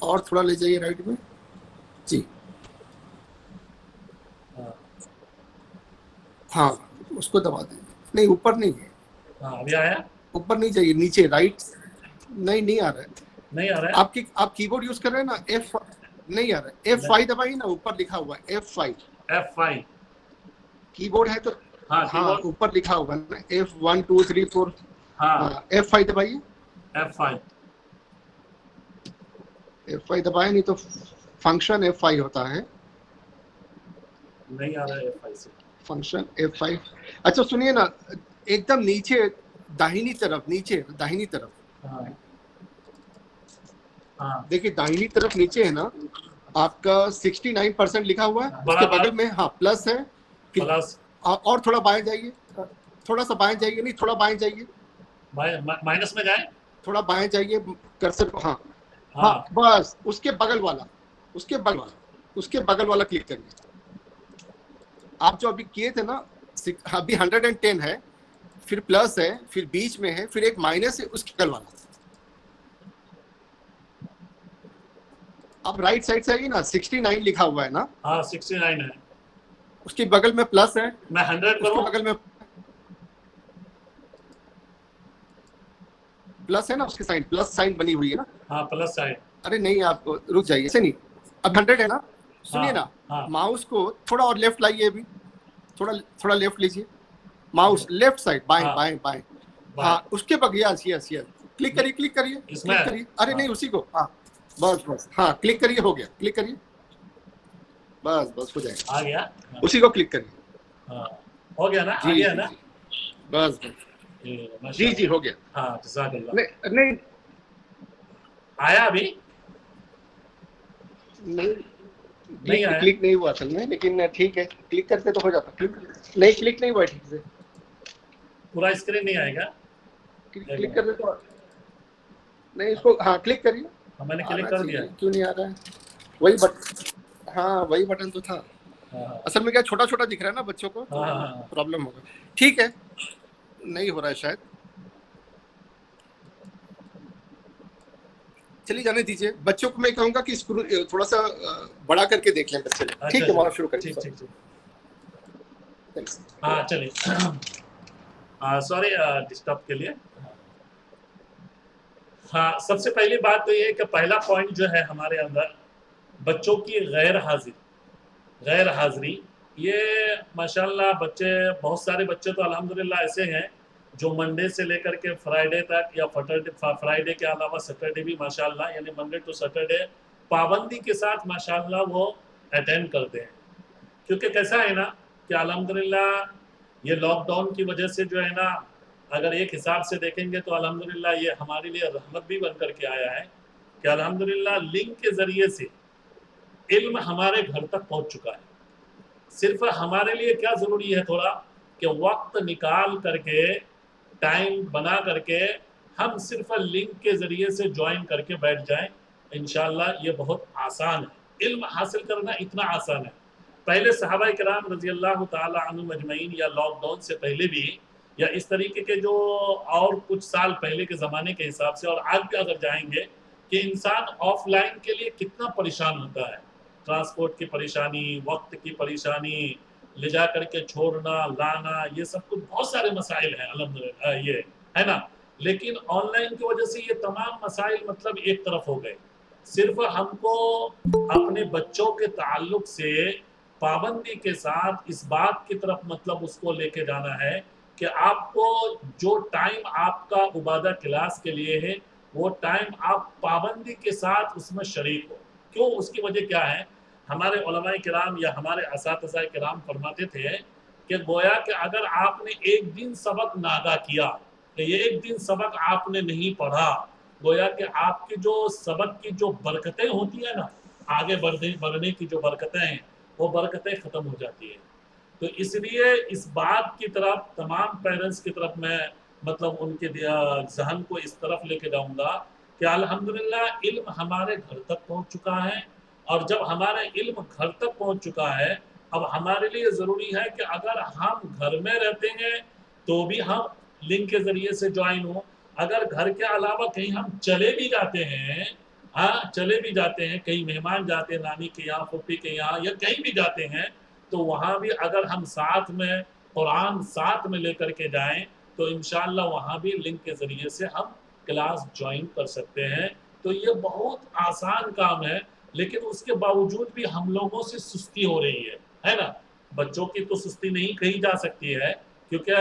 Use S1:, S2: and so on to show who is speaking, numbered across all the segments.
S1: اور تھوڑا لے جائیے رائٹ میں جی. ہاں اس کو دبا دیجیے. نہیں اوپر نہیں ہے.
S2: ہاں ابھی آیا؟
S1: اوپر نہیں جائیے, نیچے رائٹ. نہیں آ رہا ہے.
S2: نہیں آ رہا ہے.
S1: آپ کی بورڈ یوز کر رہے ہیں نا, ایف نہیں آ رہا ہے. F5 دبائیے نا, اوپر لکھا ہوا ہے F5.
S2: F5
S1: کی بورڈ ہے تو ہاں اوپر لکھا ہوگا نا F1 2 3 4. ہاں F5 دبائیے. F5 دبائے نہیں تو فنکشن F5 ہوتا ہے.
S2: نہیں آ رہا ہے F5 سے
S1: فنکشن F5. اچھا سنیے نا, ایک دم نیچے داہنی طرف, نیچے داہنی طرف دیکھیے, داہنی طرف نیچے ہے نا آپ کا 69% لکھا ہوا ہے. اس کے بغل میں ہاں پلس ہے.
S2: پلس
S1: اور تھوڑا بائیں جائیے, تھوڑا سا بائیں جائیے, نہیں تھوڑا بائیں جائیے,
S2: مائنس میں جائیں,
S1: تھوڑا بائیں جائیے کرسر کو. ہاں بس اس کے بغل والا, اس کے بغل والا کلک کریے. آپ جو ابھی کیے تھے نا, ابھی 110 ہے, پھر پلس ہے, پھر بیچ میں ہے, پھر ایک مائنس ہے, اس کے بغل والا. اب رائٹ سائڈ سے آئیے نا, 69 لکھا ہوا ہے نا.
S2: ہاں 69 ہے.
S1: اس کے بغل میں پلس ہے.
S2: میں 100
S1: اس کے
S2: کروں.
S1: بغل میں پلس ہے نا, اس کی سائن پلس سائن بنی ہوئی ہے نا.
S2: ہاں پلس سائن.
S1: ارے نہیں, آپ رک جائیے, ایسے نہیں. اب 100 ہے نا, سنیے نا, ماؤس کو تھوڑا اور لیفٹ لائیے. ابھی تھوڑا لیفٹ لیجیے ماؤس, لیفٹ سائڈ, بائیں. ہاں اس کے بغل, یس کلک کریے. ارے نہیں اسی کو, ہاں بس ہاں کلک کریے, ہو گیا. کلک کریے, بس ہو جائے گا.
S2: آ گیا,
S1: اسی کو کلک کریے.
S2: ہو گیا نا, آ گیا نا.
S1: بس جی ہو گیا.
S2: ہاں جزاک اللہ.
S1: نہیں
S2: آیا ابھی
S1: نہیں کلک نہیں ہوا اصل میں, لیکن ٹھیک ہے, کلک کرتے تو ہو جاتا. نہیں کلک نہیں ہوا ٹھیک سے,
S2: پورا اسکرین نہیں آئے گا.
S1: کلک کرتے تو نہیں, اس کو ہاں کلک کریے.
S2: میں نے کلک
S1: آنا
S2: کر دیا.
S1: چاہیے, کیوں نہیں آ رہا ہے. وہی ہاں وہی بٹن تو تھا. اصل میں کیا چھوٹا چھوٹا دکھ رہا ہے نا بچوں کو, تو پرابلم ہوگا. ٹھیک ہے, نہیں ہو رہا ہے شاید. چلیے جانے دیجیے. بچوں کو میں کہوں گا کہ تھوڑا سا بڑا کر کے دیکھ لیں بچے. ٹھیک ہے, وہاں شروع کریں.
S2: ہاں چلیے, سوری ڈسٹرب کے لیے. ہاں سب سے پہلی بات تو یہ ہے کہ پہلا پوائنٹ جو ہے ہمارے اندر بچوں کی غیر حاضری. یہ ماشاءاللہ بچے, بہت سارے بچے تو الحمدللہ ایسے ہیں جو منڈے سے لے کر کے فرائیڈے تک, یا فرائیڈے کے علاوہ سیٹرڈے بھی ماشاءاللہ, یعنی منڈے ٹو سیٹرڈے پابندی کے ساتھ ماشاءاللہ وہ اٹینڈ کرتے ہیں. کیونکہ کیسا ہے نا کہ الحمدللہ یہ لاک ڈاؤن کی وجہ سے جو ہے نا, اگر ایک حساب سے دیکھیں گے تو الحمدللہ یہ ہمارے لیے رحمت بھی بن کر کے آیا ہے کہ الحمدللہ لنک کے ذریعے سے علم ہمارے گھر تک پہنچ چکا ہے. صرف ہمارے لیے کیا ضروری ہے تھوڑا, کہ وقت نکال کر کے, ٹائم بنا کر کے ہم صرف لنک کے ذریعے سے جوائن کر کے بیٹھ جائیں. انشاءاللہ یہ بہت آسان ہے, علم حاصل کرنا اتنا آسان ہے. پہلے صحابہ کرام رضی اللہ تعالی عنہم اجمعین, یا لاک ڈاؤن سے پہلے بھی, یا اس طریقے کے جو اور کچھ سال پہلے کے زمانے کے حساب سے, اور آج بھی اگر جائیں گے کہ انسان آف لائن کے لیے کتنا پریشان ہوتا ہے. ٹرانسپورٹ کی پریشانی, وقت کی پریشانی, لے جا کر کے چھوڑنا لانا, یہ سب کچھ بہت سارے مسائل ہیں الحمدللہ, یہ ہے نا. لیکن آن لائن کی وجہ سے یہ تمام مسائل مطلب ایک طرف ہو گئے. صرف ہم کو اپنے بچوں کے تعلق سے پابندی کے ساتھ اس بات کی طرف مطلب اس کو لے کے جانا ہے کہ آپ کو جو ٹائم آپ کا عبادہ کلاس کے لیے ہے, وہ ٹائم آپ پابندی کے ساتھ اس میں شریک ہو. کیوں, اس کی وجہ کیا ہے, ہمارے علماء کرام یا ہمارے اساتذہ کرام فرماتے تھے کہ گویا کہ اگر آپ نے ایک دن سبق ناغہ کیا, کہ یہ ایک دن سبق آپ نے نہیں پڑھا, گویا کہ آپ کی جو سبق کی جو برکتیں ہوتی ہیں نا, آگے بڑھنے کی جو برکتیں ہیں, وہ برکتیں ختم ہو جاتی ہیں. تو اس لیے اس بات کی طرف تمام پیرنٹس کی طرف میں مطلب ان کے ذہن کو اس طرف لے کے جاؤں گا کہ الحمدللہ علم ہمارے گھر تک پہنچ چکا ہے. اور جب ہمارا علم گھر تک پہنچ چکا ہے, اب ہمارے لیے ضروری ہے کہ اگر ہم گھر میں رہتے ہیں تو بھی ہم لنک کے ذریعے سے جوائن ہوں. اگر گھر کے علاوہ کہیں ہم چلے بھی جاتے ہیں, ہاں چلے بھی جاتے ہیں، کئی مہمان جاتے ہیں نانی کے یہاں، پھوپھی کے یہاں، یا کہیں بھی جاتے ہیں تو وہاں بھی اگر ہم ساتھ میں قرآن ساتھ میں لے کر کے جائیں تو انشاءاللہ وہاں بھی لنک کے ذریعے سے ہم کلاس جوائن کر سکتے ہیں. تو یہ بہت آسان کام ہے، لیکن اس کے باوجود بھی ہم لوگوں سے سستی ہو رہی ہے نا. بچوں کی تو سستی نہیں کہی جا سکتی ہے، کیونکہ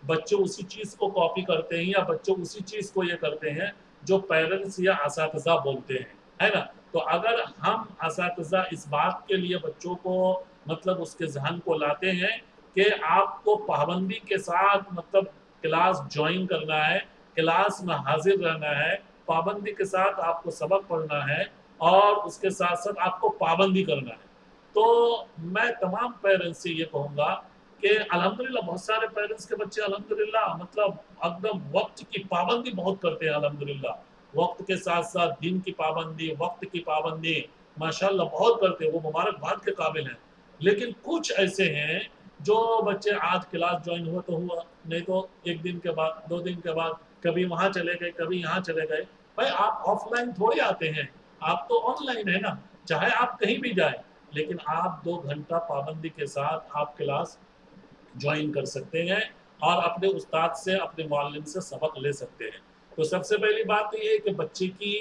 S2: بچے اسی چیز کو کاپی کرتے ہیں یا بچے اسی چیز کو یہ کرتے ہیں جو پیرنٹس یا اساتذہ بولتے ہیں، ہے نا. تو اگر ہم اساتذہ اس بات کے لیے بچوں کو مطلب اس کے ذہن کو لاتے ہیں کہ آپ کو پابندی کے ساتھ مطلب کلاس جوائن کرنا ہے، کلاس میں حاضر رہنا ہے، پابندی کے ساتھ آپ کو سبق پڑھنا ہے اور اس کے ساتھ ساتھ آپ کو پابندی کرنا ہے، تو میں تمام پیرنٹس سے یہ کہوں گا کہ الحمدللہ بہت سارے پیرنٹس کے بچے الحمدللہ مطلب ایک دم وقت کی پابندی بہت کرتے ہیں الحمدللہ، وقت کے ساتھ ساتھ دن کی پابندی، وقت کی پابندی ماشاءاللہ بہت کرتے ہیں، وہ مبارکباد کے قابل ہیں. لیکن کچھ ایسے ہیں جو بچے آج کلاس جوائن ہوا تو ہوا، نہیں تو ایک دن کے بعد 2 دن کے بعد کبھی وہاں چلے گئے کبھی یہاں چلے گئے. بھائی آپ آف لائن تھوڑی آتے ہیں، آپ تو آن لائن ہے نا، چاہے آپ کہیں بھی جائیں لیکن آپ 2 گھنٹہ پابندی کے ساتھ آپ کلاس جوائن کر سکتے ہیں اور اپنے استاد سے اپنے معلم سے سبق لے سکتے ہیں. تو سب سے پہلی بات تو یہ ہے کہ بچے کی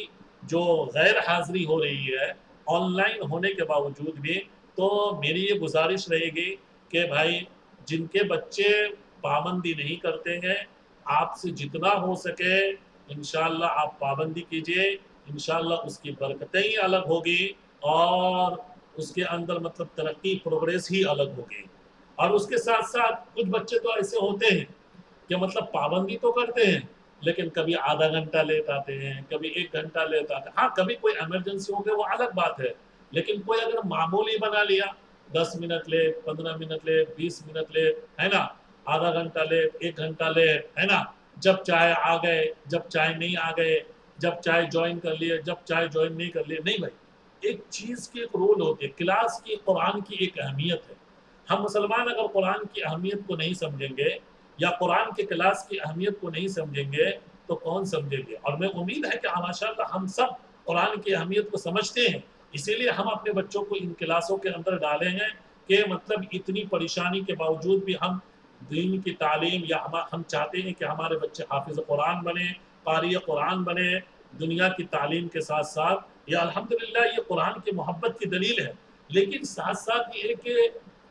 S2: جو غیر حاضری ہو رہی ہے آن لائن ہونے کے باوجود بھی، تو میری یہ گزارش رہے گی کہ بھائی جن کے بچے پابندی نہیں کرتے ہیں آپ سے جتنا ہو سکے انشاءاللہ آپ پابندی کیجئے، انشاءاللہ اس کی برکتیں ہی الگ ہوگی اور اس کے اندر مطلب ترقی پروگریس ہی الگ ہوگی. اور اس کے ساتھ ساتھ کچھ بچے تو ایسے ہوتے ہیں کہ مطلب پابندی تو کرتے ہیں لیکن کبھی آدھا گھنٹہ لیٹ آتے ہیں، کبھی 1 گھنٹہ لیٹ آتے ہیں. ہاں کبھی کوئی ایمرجنسی ہو گئی وہ الگ بات ہے، لیکن کوئی اگر معمولی بنا لیا 10 minute late, 15 minute late, 20 minute late, ہے نا، آدھا گھنٹہ لیٹ، 1 گھنٹہ لیٹ، ہے نا، جب چاہے آ گئے، جب چاہے نہیں آ گئے، جب چاہے جوائن کر لیے، جب چاہے جوائن نہیں کر لیے. نہیں بھائی، ایک چیز کی ایک رول ہوتی ہے، کلاس کی قرآن کی ایک اہمیت ہے. ہم مسلمان اگر قرآن کی اہمیت کو نہیں سمجھیں گے یا قرآن کے کلاس کی اہمیت کو نہیں سمجھیں گے تو کون سمجھیں گے. اور میں امید ہے کہ ماشاءاللہ ہم سب قرآن کی اہمیت کو سمجھتے ہیں، اسی لیے ہم اپنے بچوں کو ان کلاسوں کے اندر ڈالے ہیں کہ مطلب اتنی پریشانی کے باوجود بھی ہم دین کی تعلیم یا ہم چاہتے ہیں کہ ہمارے بچے حافظ قرآن بنے، قاری قرآن بنے. دنیا کی تعلیم کے ساتھ ساتھ یہ الحمدللہ یہ قرآن کی محبت کی دلیل ہے، لیکن ساتھ ساتھ یہ کہ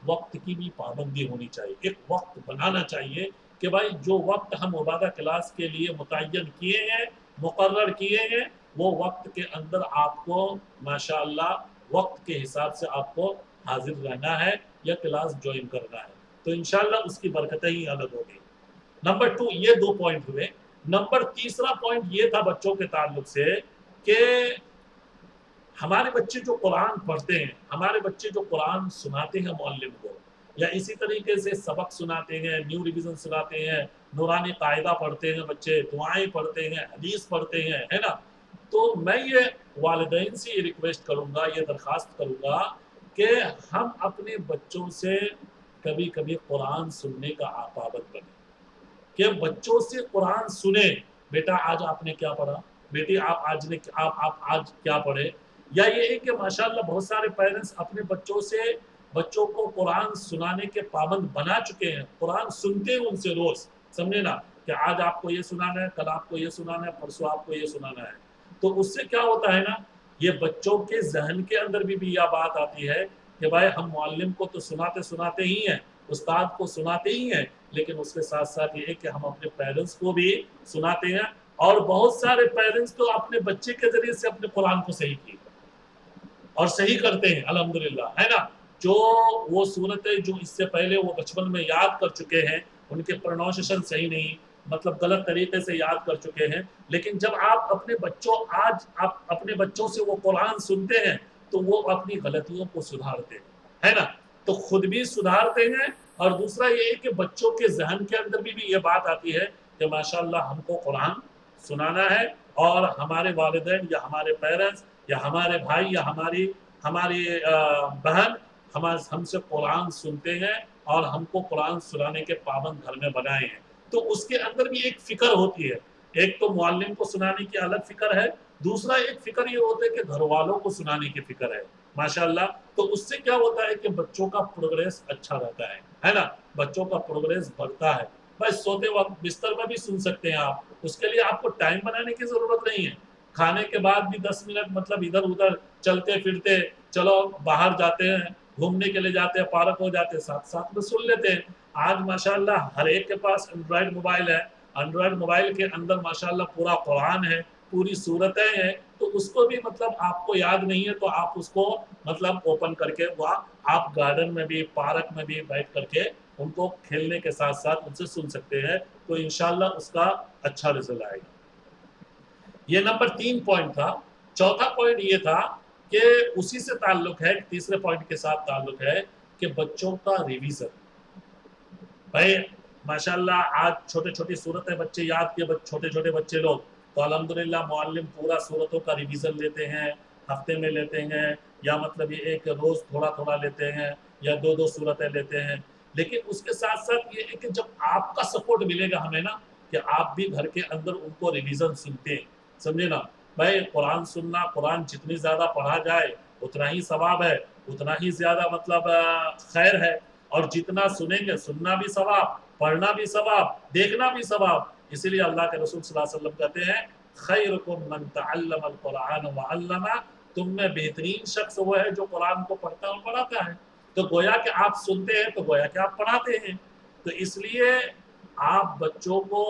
S2: وقت کی بھی پابندی ہونی چاہیے. ایک وقت بنانا چاہیے کہ بھائی جو وقت ہم عبادہ کلاس کے لیے متعین کیے ہیں، مقرر کیے ہیں، وہ وقت کے اندر آپ کو ماشاءاللہ وقت کے حساب سے آپ کو حاضر رہنا ہے یا کلاس جوائن کرنا ہے، تو انشاءاللہ اس کی برکتیں ہی الگ ہوگی. نمبر 2 یہ 2 پوائنٹ ہوئے. نمبر تیسرا پوائنٹ یہ تھا بچوں کے تعلق سے کہ ہمارے بچے جو قرآن پڑھتے ہیں، ہمارے بچے جو قرآن سناتے ہیں معلم کو یا اسی طریقے سے سبق سناتے ہیں، نیو ریویژن سناتے ہیں، نورانی قاعدہ پڑھتے ہیں، بچے دعائیں پڑھتے ہیں، حدیث پڑھتے ہیں، ہے نا، تو میں یہ والدین سے یہ ریکویسٹ کروں گا، یہ درخواست کروں گا کہ ہم اپنے بچوں سے کبھی کبھی قرآن سننے کا پابند بنیں، کہ بچوں سے قرآن سنیں. بیٹا آج آپ نے کیا پڑھا، بیٹی آپ آج کیا پڑھے. یا یہ ہے کہ ماشاءاللہ بہت سارے پیرنٹس اپنے بچوں کو قرآن سنانے کے پابند بنا چکے ہیں، قرآن سنتے ہیں ان سے روز، سمجھے نا، کہ آج آپ کو یہ سنانا ہے، کل آپ کو یہ سنانا ہے، پرسوں آپ کو یہ سنانا ہے. تو اس سے کیا ہوتا ہے نا، یہ بچوں کے ذہن کے اندر بھی یہ بات آتی ہے کہ بھائی ہم معلم کو تو سناتے ہی ہیں، استاد کو سناتے ہی ہیں، لیکن اس کے ساتھ ساتھ یہ ہے کہ ہم اپنے پیرنٹس کو بھی سناتے ہیں. اور بہت سارے پیرنٹس تو اپنے بچے کے ذریعے سے اپنے قرآن کو صحیح کی اور صحیح کرتے ہیں الحمدللہ، ہے نا. جو وہ صورتیں جو اس سے پہلے وہ بچپن میں یاد کر چکے ہیں، ان کے پروننسیشن صحیح نہیں، مطلب غلط طریقے سے یاد کر چکے ہیں، لیکن جب آپ اپنے بچوں سے وہ قرآن سنتے ہیں تو وہ اپنی غلطیوں کو سدھارتے ہیں، ہے نا، تو خود بھی سدھارتے ہیں. اور دوسرا یہ ہے کہ بچوں کے ذہن کے اندر بھی یہ بات آتی ہے کہ ماشاءاللہ ہم کو قرآن سنانا ہے اور ہمارے والدین یا ہمارے پیرنٹس یا ہمارے بھائی یا ہماری بہن ہم سے قرآن سنتے ہیں اور ہم کو قرآن سنانے کے پابند گھر میں بنائے ہیں. تو اس کے اندر بھی ایک فکر ہوتی ہے، ایک تو معلم کو سنانے کی الگ فکر ہے دوسرا ایک فکر یہ ہوتا ہے کہ گھر والوں کو سنانے کی فکر ہے ماشاءاللہ، تو اس سے کیا ہوتا ہے کہ بچوں کا پروگریس اچھا رہتا ہے نا، بچوں کا پروگریس بڑھتا ہے. بس سوتے وقت بستر میں بھی سن سکتے ہیں آپ، اس کے لیے آپ کو ٹائم بنانے کی ضرورت نہیں ہے. کھانے کے بعد بھی 10 منٹ مطلب ادھر ادھر چلتے پھرتے، چلو باہر جاتے ہیں گھومنے کے لیے جاتے ہیں، پارک ہو جاتے ہیں، ساتھ ساتھ میں سن لیتے ہیں. آج ماشاءاللہ ہر ایک کے پاس اینڈرائڈ موبائل ہے، اینڈرائڈ موبائل کے اندر ماشاءاللہ پورا قرآن ہے، پوری صورتیں ہیں، تو اس کو بھی مطلب آپ کو یاد نہیں ہے تو آپ اس کو مطلب اوپن کر کے وہاں آپ گارڈن میں بھی پارک میں بھی بیٹھ کر کے ان کو کھیلنے کے ساتھ ساتھ ان سے سن سکتے ہیں، تو انشاءاللہ اس کا اچھا رزلٹ آئے گا. یہ نمبر 3 پوائنٹ تھا. چوتھا پوائنٹ یہ تھا کہ اسی سے تعلق ہے، تیسرے پوائنٹ کے ساتھ تعلق ہے کہ بچوں کا ریویژن. بھائی ماشاءاللہ آج چھوٹے چھوٹی صورتیں بچے یاد کیے، چھوٹے چھوٹے بچے لوگ، تو الحمدللہ معلم پورا صورتوں کا ریویژن لیتے ہیں، ہفتے میں لیتے ہیں، یا مطلب یہ ایک روز تھوڑا تھوڑا لیتے ہیں، یا 2 صورتیں لیتے ہیں. لیکن اس کے ساتھ ساتھ یہ ہے کہ جب آپ کا سپورٹ ملے گا ہمیں نا، کہ آپ بھی گھر کے اندر ان کو ریویژن سنتے ہیں، سمجھے نا بھائی. قرآن سننا، قرآن جتنی زیادہ پڑھا جائے اتنا ہی ثواب ہے، اتنا ہی زیادہ مطلب خیر ہے. اور جتنا سنیں گے، سننا بھی ثواب، پڑھنا بھی ثواب، دیکھنا بھی ثواب. اسی لیے اللہ کے رسول صلی اللہ علیہ وسلم کہتے ہیں خیرکم من تعلم القرآن وعلمہ، تم میں بہترین شخص وہ ہے جو قرآن کو پڑھتا اور پڑھاتا ہے. تو گویا کہ آپ سنتے ہیں تو گویا کہ آپ پڑھاتے ہیں. تو اس لیے آپ بچوں کو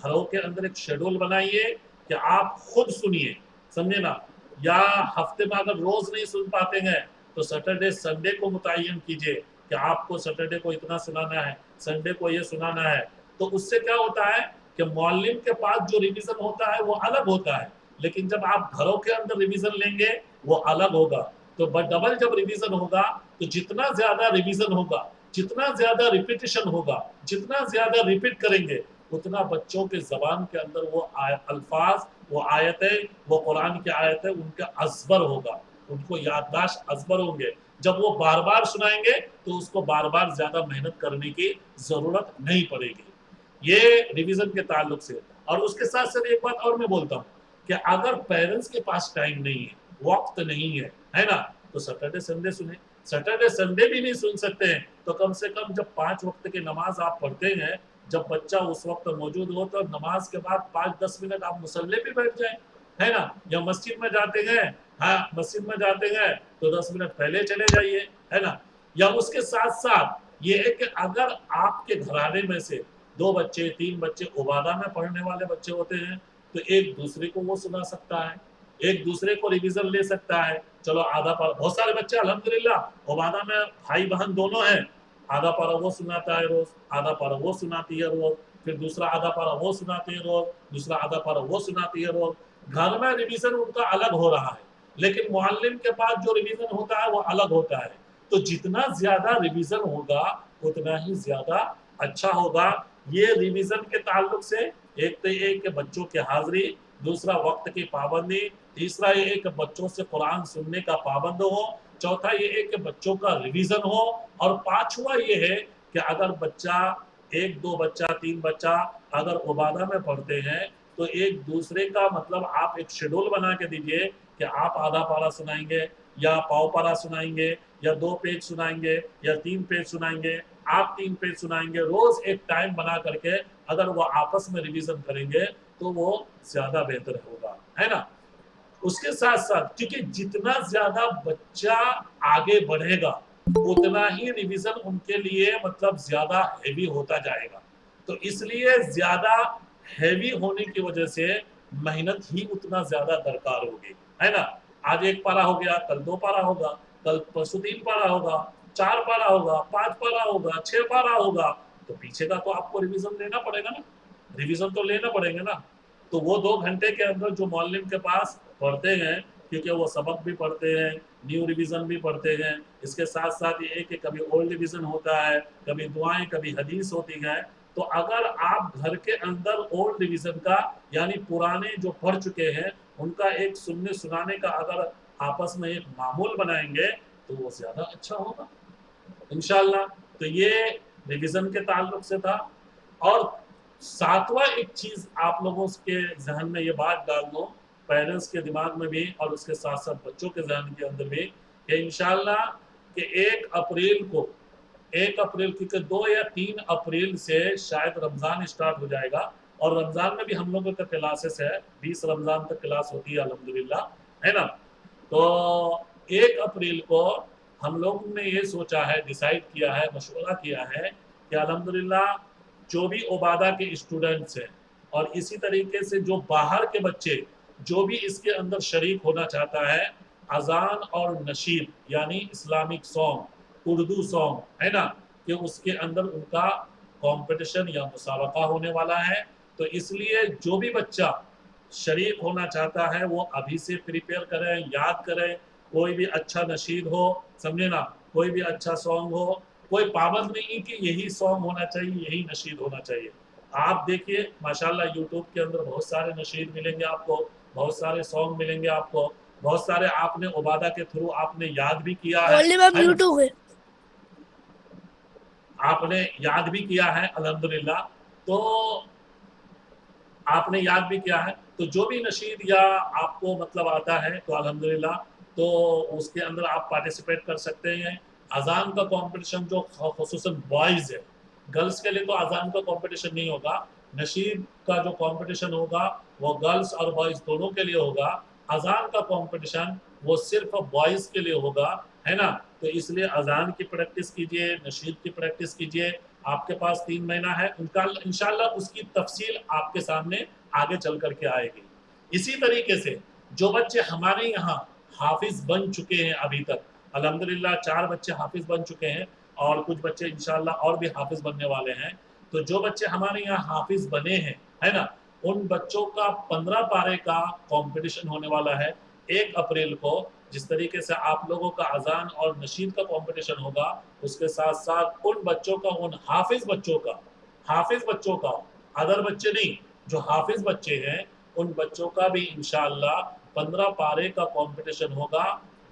S2: گھروں کے اندر ایک شیڈول بنائیے کہ آپ خود سنیے، سمجھے نا. یا ہفتے میں اگر روز نہیں سن پاتے ہیں تو سیٹرڈے سنڈے کو متعین کیجیے کہ آپ کو سیٹرڈے کو اتنا سنانا ہے، سنڈے کو یہ سنانا ہے. تو اس سے کیا ہوتا ہے کہ معلم کے پاس جو ریویژن ہوتا ہے وہ الگ ہوتا ہے، لیکن جب آپ گھروں کے اندر ریویژن لیں گے وہ الگ ہوگا. تو ڈبل جب ریویژن ہوگا تو جتنا زیادہ ریویژن ہوگا، جتنا زیادہ ریپیٹیشن ہوگا، جتنا زیادہ ریپیٹ کریں گے، اتنا بچوں کے زبان کے اندر وہ الفاظ، وہ آیتیں، وہ قرآن کی آیتیں ان کا ازبر ہوگا، ان کو یادداشت ازبر ہوں گے. جب وہ بار بار سنائیں گے تو اس کو بار بار زیادہ محنت کرنے کی ضرورت نہیں پڑے گی. یہ ریویژن کے تعلق سے. اور اس کے ساتھ ساتھ ایک بات اور میں بولتا ہوں کہ اگر پیرنٹس کے پاس ٹائم نہیں ہے، وقت نہیں ہے نا، تو سیٹرڈے سنڈے سنیں. سیٹرڈے سنڈے بھی نہیں سن سکتے ہیں تو کم سے کم جب 5 وقت کی نماز آپ پڑھتے ہیں، جب بچہ اس وقت موجود ہو تو نماز کے بعد 5-10 منٹ آپ مصلی پہ بیٹھ جائیں، ہے نا. یا مسجد میں جاتے ہیں، ہاں مسجد میں جاتے ہیں تو 10 منٹ پہلے چلے جائیے، ہے نا. یا اس کے ساتھ ساتھ یہ ہے کہ اگر آپ کے گھرانے میں سے 2 بچے 3 بچے عبادہ میں پڑھنے والے بچے ہوتے ہیں تو ایک دوسرے کو وہ سنا سکتا ہے، ایک دوسرے کو ریویژن لے سکتا ہے. چلو آدھا پارا، بہت سارے بچے الحمدللہ عبادہ میں بھائی بہن دونوں ہیں، آدھا پارا وہ سناتا ہے روز، آدھا پارا وہ سناتی ہے روز، پھر دوسرا آدھا پارا وہ سناتی ہے روز، دوسرا آدھا پارا وہ سناتی ہے روز. گھر میں ریویژن ان کا الگ ہو رہا ہے، لیکن معلم کے پاس جو ریویژن ہوتا ہے وہ الگ ہوتا ہے. تو جتنا زیادہ ریویژن ہوگا اتنا ہی زیادہ اچھا ہوگا. یہ ریویژن کے تعلق سے ایک تو یہ کہ بچوں کی حاضری، دوسرا وقت کی پابندی، تیسرا یہ کہ بچوں سے قرآن سننے کا پابند ہو، چوتھا یہ ہے کہ بچوں کا ریویژن ہو، اور پانچواں یہ ہے کہ اگر بچہ 1-2 بچہ 3 بچہ اگر عبادہ میں پڑھتے ہیں تو ایک دوسرے کا مطلب آپ ایک شیڈول بنا کے دیجئے کہ آپ آدھا پارا سنائیں گے، یا پاؤ پارا سنائیں گے، یا 2 پیج سنائیں گے، یا 3 پیج سنائیں گے، آپ 3 پیج سنائیں گے. روز ایک ٹائم بنا کر کے اگر وہ آپس میں ریویژن کریں گے تو وہ زیادہ بہتر ہوگا، ہے نا. اس کے ساتھ ساتھ کیونکہ جتنا زیادہ بچہ آگے بڑھے گا اتنا ہی ریویژن ان کے لیے مطلب زیادہ ہیوی ہوتا جائے گا. تو اس لیے زیادہ ہیوی ہونے کی وجہ سے محنت ہی اتنا زیادہ درکار ہوگی، ہے نا. آج 1 پارا ہو گیا، کل 2 پارا ہوگا، کل پرسوں 3 پارا ہوگا، 4 پارا ہوگا، 5 پارا ہوگا، 6 پارا ہوگا. تو پیچھے کا تو آپ کو ریویژن لینا پڑے گا نا، ریویژن تو لینا پڑیں گے نا. تو وہ 2 گھنٹے کے اندر جو معلم کے پاس پڑھتے ہیں، کیونکہ وہ سبق بھی پڑھتے ہیں، نیو ریویژن بھی پڑھتے ہیں، اس کے ساتھ ساتھ یہ ہے کہ کبھی اولڈ ریویژن ہوتا ہے، کبھی دعائیں، کبھی حدیث ہوتی ہے. تو اگر آپ گھر کے اندر اولڈ ریویژن کا یعنی پرانے جو پڑھ چکے ہیں ان کا ایک سننے سنانے کا اگر آپس میں ایک معمول بنائیں گے تو وہ زیادہ اچھا ہوگا انشاءاللہ. تو یہ ریویژن کے تعلق سے تھا. اور 7واں ایک چیز آپ لوگوں کے ذہن میں یہ بات ڈال دو پیرنٹس کے دماغ میں بھی اور اس کے ساتھ ساتھ بچوں کے ذہن کے اندر بھی کہ انشاءاللہ کہ 1 اپریل کو 1 اپریل کیونکہ 2 یا 3 اپریل سے شاید رمضان اسٹارٹ ہو جائے گا اور رمضان میں بھی ہم لوگوں کا کلاسز ہے 20 رمضان تک کلاس ہوتی ہے الحمدللہ ہے نا. تو 1 اپریل کو ہم لوگوں نے یہ سوچا ہے ڈیسائیڈ کیا ہے مشورہ کیا ہے کہ الحمدللہ جو بھی عبادہ کے اسٹوڈنٹس ہیں اور اسی طریقے سے جو باہر کے بچے جو بھی اس کے اندر شریک ہونا چاہتا ہے اذان اور نشید یعنی اسلامک سانگ اردو سانگ ہے نا کہ اس کے اندر ان کا کمپٹیشن یا مسابقہ ہونے والا ہے. تو اس لیے جو بھی بچہ شریک ہونا چاہتا ہے وہ ابھی سے پریپیئر کریں یاد کریں کوئی بھی اچھا نشید ہو سمجھے نا کوئی بھی اچھا سانگ ہو کوئی پابند نہیں کہ یہی سانگ ہونا چاہیے یہی نشید ہونا چاہیے. آپ دیکھیے ماشاءاللہ یوٹیوب کے اندر بہت سارے نشید ملیں گے آپ کو بہت سارے سانگ ملیں گے آپ کو بہت سارے آپ نے عبادہ کے تھرو آپ نے یاد بھی کیا ہے آپ نے یاد بھی کیا ہے الحمدللہ. تو آپ نے یاد بھی کیا ہے تو جو بھی نشید یا آپ کو مطلب آتا ہے تو الحمدللہ تو اس کے اندر آپ پارٹیسپیٹ کر سکتے ہیں. اذان کا کمپٹیشن جو خصوصاً بوائز ہے گرلس کے لیے تو اذان کا کمپٹیشن نہیں ہوگا. نشید کا جو کمپٹیشن ہوگا وہ گرلس اور بوائز دونوں کے لیے ہوگا. اذان کا کمپٹیشن وہ صرف بوائز کے لیے ہوگا ہے نا. تو اس لیے اذان کی پریکٹس کیجئے نشید کی پریکٹس کیجئے. آپ کے پاس 3 مہینہ ہے انشاءاللہ اس کی تفصیل آپ کے سامنے آگے چل کر کے آئے گی. اسی طریقے سے جو بچے ہمارے یہاں حافظ بن چکے ہیں ابھی تک الحمدللہ 4 بچے حافظ بن چکے ہیں اور کچھ بچے انشاءاللہ اور بھی حافظ بننے والے ہیں. تو جو بچے ہمارے یہاں حافظ بنے ہیں ہے نا ان بچوں کا 15 پارے کا کمپٹیشن ہونے والا ہے 1 اپریل کو. جس طریقے سے آپ لوگوں کا اذان اور نشید کا کمپٹیشن ہوگا اس کے ساتھ ساتھ ان بچوں کا ان حافظ بچوں کا ادر بچے نہیں جو حافظ بچے ہیں ان بچوں کا بھی انشاءاللہ 15 پارے کا کمپٹیشن ہوگا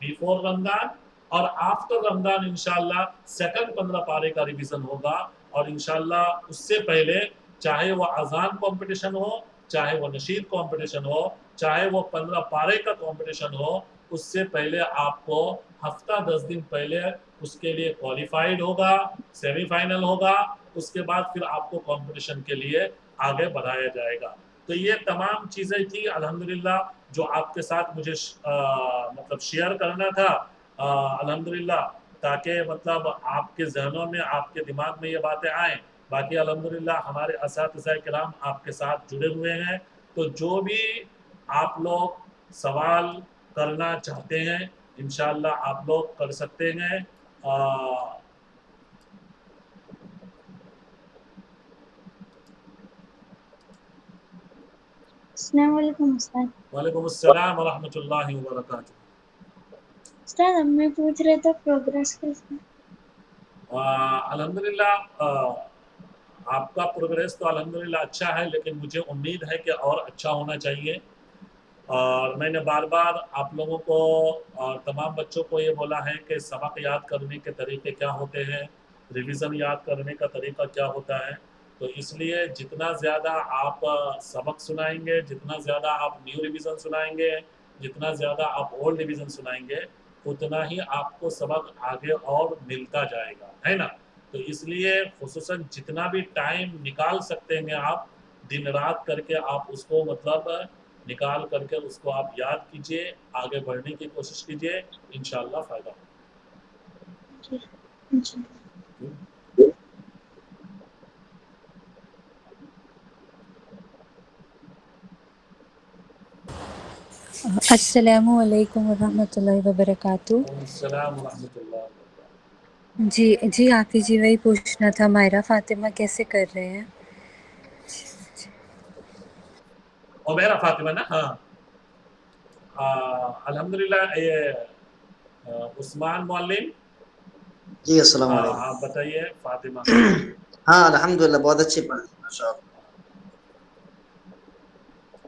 S2: بیفور رمضان اور آفٹر رمضان انشاءاللہ سیکنڈ 15 پارے کا ریویژن ہوگا. اور انشاءاللہ اس سے پہلے چاہے وہ اذان کمپٹیشن ہو چاہے وہ نشید کمپٹیشن ہو چاہے وہ 15 پارے کا کمپٹیشن ہو اس سے پہلے آپ کو ہفتہ 10 دن پہلے اس کے لیے کوالیفائیڈ ہوگا سیمی فائنل ہوگا اس کے بعد پھر آپ کو کمپٹیشن کے لیے آگے بڑھایا جائے گا. تو یہ تمام چیزیں تھی الحمدللہ جو آپ کے ساتھ مجھے مطلب شیئر کرنا تھا الحمدللہ تاکہ مطلب آپ کے ذہنوں میں آپ کے دماغ میں یہ باتیں آئیں. باقی الحمدللہ ہمارے اساتذہ کرام آپ کے ساتھ جڑے ہوئے ہیں تو جو بھی آپ لوگ سوال کرنا چاہتے ہیں انشاءاللہ آپ لوگ کر سکتے ہیں.
S3: السلام علیکم استاد.
S2: وعلیکم السلام ورحمۃ اللہ وبرکاتہ.
S3: استاد ہم میں پوچھ رہے تھے پروگریس کیسے
S2: الحمدللہ آپ کا پروگریس تو الحمدللہ اچھا ہے لیکن مجھے امید ہے کہ اور اچھا ہونا چاہیے. اور میں نے بار بار آپ لوگوں کو اور تمام بچوں کو یہ بولا ہے کہ سبق یاد کرنے کے طریقے کیا ہوتے ہیں ریویژن یاد کرنے کا طریقہ کیا ہوتا ہے. تو اس لیے جتنا زیادہ آپ سبق سنائیں گے جتنا زیادہ آپ نیو ریویژن سنائیں گے جتنا زیادہ آپ اولڈ ریویژن سنائیں گے اتنا ہی آپ کو سبق آگے اور ملتا جائے گا ہے نا. تو اس لیے خصوصاً جتنا بھی ٹائم نکال سکتے ہیں آپ دن رات کر کے آپ اس کو مطلب نکال کر کے اس کو آپ یاد کیجئے آگے بڑھنے کی کوشش کیجئے انشاءاللہ فائدہ ہوگا.
S4: السلام علیکم ورحمۃ اللہ وبرکاتہ.
S2: السلام ورحمۃ اللہ وبرکاتہ.
S4: جی حافظ جی وہی پوچھنا تھا مائرہ فاطمہ کیسے کر رہے ہیں؟
S2: عمیرہ فاطمہ نا ہاں الحمدللہ عثمان معلم
S5: جی السلام علیکم.
S2: آپ بتائیے فاطمہ.
S5: ہاں الحمدللہ بہت اچھی پڑھ ماشاء اللہ.